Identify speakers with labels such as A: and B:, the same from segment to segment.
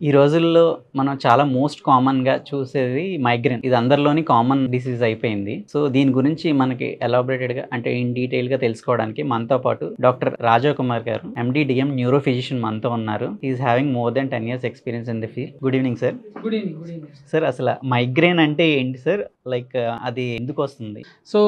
A: ఈ రోజుల్లో మనం చాలా మోస్ట్ కామన్‌గా చూసేది మైగ్రేన్. ఇది అందరిలోని కామన్ డిసీజ్ అయిపోయింది. సో, దీని గురించి మనకి ఎలాబొరేటెడ్‌గా అంటే ఇన్ డీటెయిల్‌గా తెలుసుకోవడానికి మనతో పాటు డాక్టర్ రాజా కుమార్ గారు, ఎండీ, డీఎం న్యూరో ఫిజిషియన్ మనతో ఉన్నారు. He is having more than 10 years experience in the field. Good evening sir.
B: Good evening. Good evening.
A: Sir అసల మైగ్రేన్ అంటే ఏంటి సార్? లైక్ అది ఎందుకొస్తుంది?
B: సో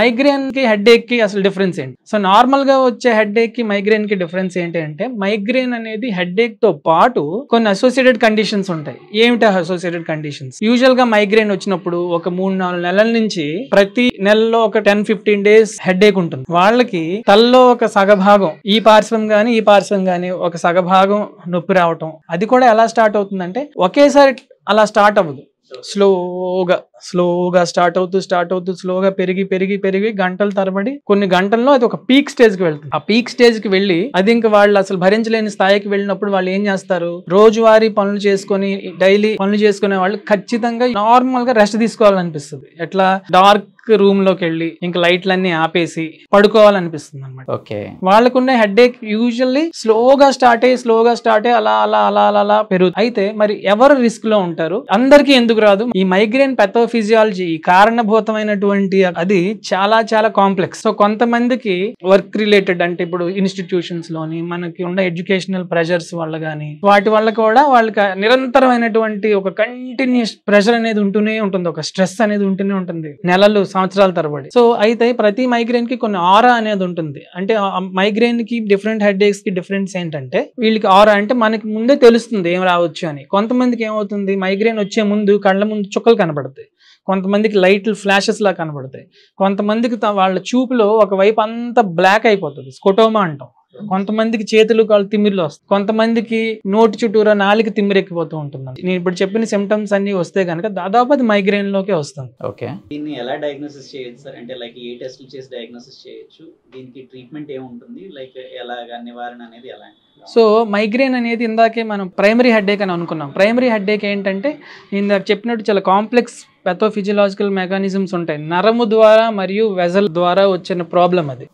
B: మైగ్రేన్‌కి, హెడ్‌ఏక్‌కి అసలు డిఫరెన్స్ ఏంటి? సో నార్మల్‌గా వచ్చే హెడ్‌ఏక్‌కి, మైగ్రేన్‌కి డిఫరెన్స్ ఏంటి అంటే, మైగ్రేన్ అనేది హెడ్‌ఏక్‌తో పాటు కొన్ని అసోసియేటెడ్ కండిషన్స్ ఉంటాయి. ఏమిటి అసోసియేటెడ్ కండిషన్స్? యూజువల్‌గా మైగ్రేన్ వచ్చినప్పుడు ఒక 3-4 నెలల నుంచి ప్రతి నెలలో ఒక 10-15 డేస్ హెడ్‌ఏక్ ఉంటుంది. వాళ్ళకి తలలో ఒక సగభాగం ఈ పార్శ్వం గాని, ఈ పార్శ్వం గాని ఒక సగభాగం నొప్పి రావటం. అది కూడా ఎలా స్టార్ట్ అవుతుందంటే ఒకేసారి అలా స్టార్ట్ అవ్వదు. స్లోగా స్టార్ట్ అవుతూ స్లోగా పెరిగి గంటల తరబడి కొన్ని గంటల్లో అది ఒక పీక్ స్టేజ్ కి వెళ్తుంది. ఆ పీక్ స్టేజ్ కి వెళ్ళి అది ఇంకా వాళ్ళు అసలు భరించలేని స్థాయికి వెళ్ళినప్పుడు వాళ్ళు ఏం చేస్తారు, రోజువారీ పనులు చేసుకొని డైలీ పనులు చేసుకునే వాళ్ళు ఖచ్చితంగా నార్మల్ గా రెస్ట్ తీసుకోవాలనిపిస్తుంది. ఎట్లా డార్క్ రూమ్ లోకి వెళ్ళి ఇంకా లైట్లన్నీ ఆపేసి పడుకోవాలనిపిస్తుంది అనమాట.
A: ఓకే.
B: వాళ్ళకున్న హెడ్ఏక్ యూజువల్లీ స్లోగా స్టార్ట్ అయ్యి అలా పెరుగుతుంది. అయితే మరి ఎవరు రిస్క్ లో ఉంటారు, అందరికీ ఎందుకు రాదు? ఈ మైగ్రేన్ పెథోఫిజియాలజీ కారణభూతమైనటువంటి అది చాలా చాలా కాంప్లెక్స్. సో కొంతమందికి వర్క్ రిలేటెడ్ అంటే ఇప్పుడు ఇన్స్టిట్యూషన్స్ లోని మనకి ఉన్న ఎడ్యుకేషనల్ ప్రెషర్స్ వల్ల గానీ వాటి వల్ల కూడా వాళ్ళకి నిరంతరమైనటువంటి ఒక కంటిన్యూస్ ప్రెషర్ అనేది ఉంటూనే ఉంటుంది, ఒక స్ట్రెస్ అనేది ఉంటూనే ఉంటుంది నెలలు సంవత్సరాల తరబడి. సో అయితే ప్రతి మైగ్రేన్ కి కొన్ని ఆరా అనేది ఉంటుంది. అంటే మైగ్రేన్ కి డిఫరెంట్ హెడ్ఏక్స్ కి డిఫరెన్స్ ఏంటంటే, వీళ్ళకి ఆరా అంటే మనకి ముందే తెలుస్తుంది ఏం రావచ్చు అని. కొంతమందికి ఏమవుతుంది, మైగ్రేన్ వచ్చే ముందు కళ్ళ ముందు చుక్కలు కనబడతాయి, కొంతమందికి లైట్ ఫ్లాషెస్ లా కనబడతాయి, కొంతమందికి వాళ్ళ చూపులో ఒకవైపు అంతా బ్లాక్ అయిపోతుంది, స్కోటోమా అంటాం. కొంతమందికి చేతులు కాళ్ళు తిమ్మిర్లు వస్తాయి, కొంతమందికి నోటి చుట్టూరా నాలుగు తిమ్మిరెక్కిపోతూ ఉంటుంది. నేను ఇప్పుడు చెప్పిన సిమ్టమ్స్ అన్ని వస్తే కనుక దాదాపు అది మైగ్రేన్ లోకే వస్తుంది.
A: ఓకే. దీన్ని ఎలా డయాగ్నోసిస్ చేయొచ్చు సార్? అంటే లైక్ ఏ టెస్టులు చేసి డయాగ్నోసిస్ చేయొచ్చు? దీనికి ట్రీట్మెంట్ ఏముంటుంది? లైక్ ఎలాగా నివారణ అనేది ఎలా?
B: సో మైగ్రేన్ అనేది ఇందాకే మనం ప్రైమరీ హెడ్ఏక్ అని అనుకున్నాం. ప్రైమరీ హెడ్ఏక్ ఏంటంటే ఇందాక చెప్పినట్టు చాలా కాంప్లెక్స్ పెథోఫిజియలాజికల్ మెకానిజమ్స్ ఉంటాయి. నరము ద్వారా మరియు వెజల్ ద్వారా వచ్చిన ప్రాబ్లం అది.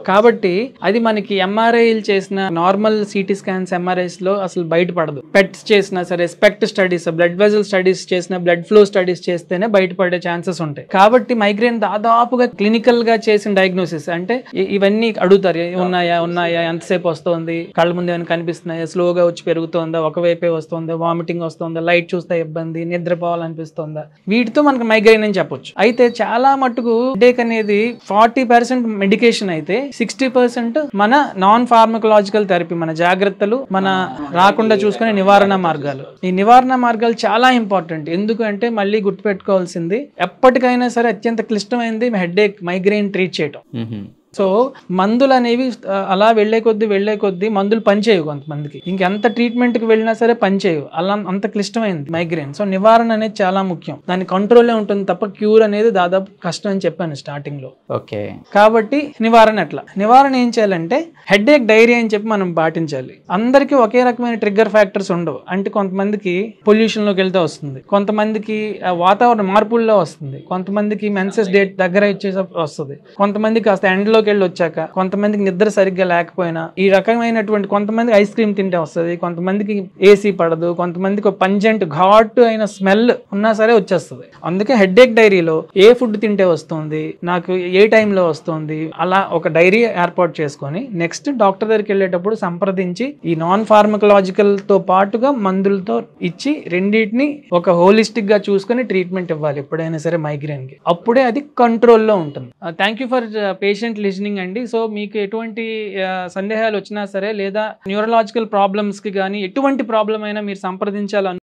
B: కాబట్టి అది మనకి ఎంఆర్ఐలు చేసిన నార్మల్ సిటీ స్కాన్స్ ఎంఆర్ఐస్ లో అసలు బయటపడదు. పెట్స్ చేసినా సరే, SPECT studies, blood vessel studies చేసిన, బ్లడ్ ఫ్లో స్టడీస్ చేస్తేనే బయటపడే ఛాన్సెస్ ఉంటాయి. కాబట్టి మైగ్రేన్ దాదాపుగా క్లినికల్ గా చేసిన డయాగ్నోసిస్ అంటే ఇవన్నీ అడుగుతారు, ఉన్నాయా, ఎంతసేపు వస్తుంది, కళ్ళ ముందు ఏమైనా కనిపిస్తున్నాయా, స్లోగా వచ్చి పెరుగుతుందా, ఒకవైపే వస్తుందా, వామిటింగ్ వస్తుందా, లైట్ చూస్తే ఇబ్బంది, నిద్రపోవాలనిపిస్తుందా, వీటితో మనకు మైగ్రేన్ అని చెప్పొచ్చు. అయితే చాలా మట్టుకు హెడేక్ అనేది 40% మెడికేషన్ అయితే 60% మన నాన్ ఫార్మకలాజికల్ థెరపీ, మన జాగ్రత్తలు, మన రాకుండా చూసుకునే నివారణ మార్గాలు. ఈ నివారణ మార్గాలు చాలా ఇంపార్టెంట్. ఎందుకంటే మళ్ళీ గుర్తుపెట్టుకోవాల్సింది, ఎప్పటికైనా సరే అత్యంత క్లిష్టమైనది హెడ్ఏక్, మైగ్రేన్ ట్రీట్ చేయటం. సో మందులు అనేవి అలా వెళ్లే కొద్దీ మందులు పనిచేయవు. కొంతమందికి ఇంకెంత ట్రీట్మెంట్కి వెళ్ళినా సరే పనిచేయవు, అలా అంత క్లిష్టమైంది మైగ్రేన్. సో నివారణ అనేది చాలా ముఖ్యం. దాని కంట్రోలే ఉంటుంది తప్ప క్యూర్ అనేది దాదాపు కష్టం అని చెప్పాను స్టార్టింగ్ లో.
A: ఓకే.
B: కాబట్టి నివారణ ఏం చేయాలంటే, హెడ్ఏక్ డైరీ అని చెప్పి మనం పాటించాలి. అందరికీ ఒకే రకమైన ట్రిగ్గర్ ఫ్యాక్టర్స్ ఉండవు. అంటే కొంతమందికి పొల్యూషన్ లోకి వెళ్తే వస్తుంది, కొంతమందికి వాతావరణ మార్పుల్లో వస్తుంది, కొంతమందికి మెన్సెస్ డేట్ దగ్గర వచ్చేసి వస్తుంది, కొంతమందికి కాస్త ఎండలోకి వెళ్ళి వచ్చాక, కొంతమందికి నిద్ర సరిగ్గా లేకపోయినా, ఈ రకమైనటువంటి కొంతమందికి ఐస్ క్రీమ్ తింటే వస్తుంది, కొంతమందికి ఏసీ పడదు, కొంతమందికి పంజెంట్ ఘాటు అయిన స్మెల్ ఉన్నా సరే వచ్చేస్తుంది. అందుకే హెడ్ఏక్ డైరీలో ఏ ఫుడ్ తింటే వస్తుంది, నాకు ఏ టైంలో వస్తుంది, అలా ఒక డైరీ ఏర్పాటు చేసుకొని నెక్స్ట్ డాక్టర్ దగ్గరికి వెళ్ళేటప్పుడు సంప్రదించి ఈ నాన్ ఫార్మకలాజికల్ తో పాటుగా మందులతో ఇచ్చి రెండింటిని ఒక హోలిస్టిక్ గా చూసుకొని ట్రీట్మెంట్ ఇవ్వాలి ఎప్పుడైనా సరే మైగ్రేన్ కి. అప్పుడే అది కంట్రోల్లో ఉంటుంది. Thank you for patient listening అండి. సో మీకు ఎటువంటి సందేహాలు వచ్చినా సరే, లేదా న్యూరలాజికల్ ప్రాబ్లమ్స్ కి కానీ ఎటువంటి ప్రాబ్లం అయినా మీరు సంప్రదించాలని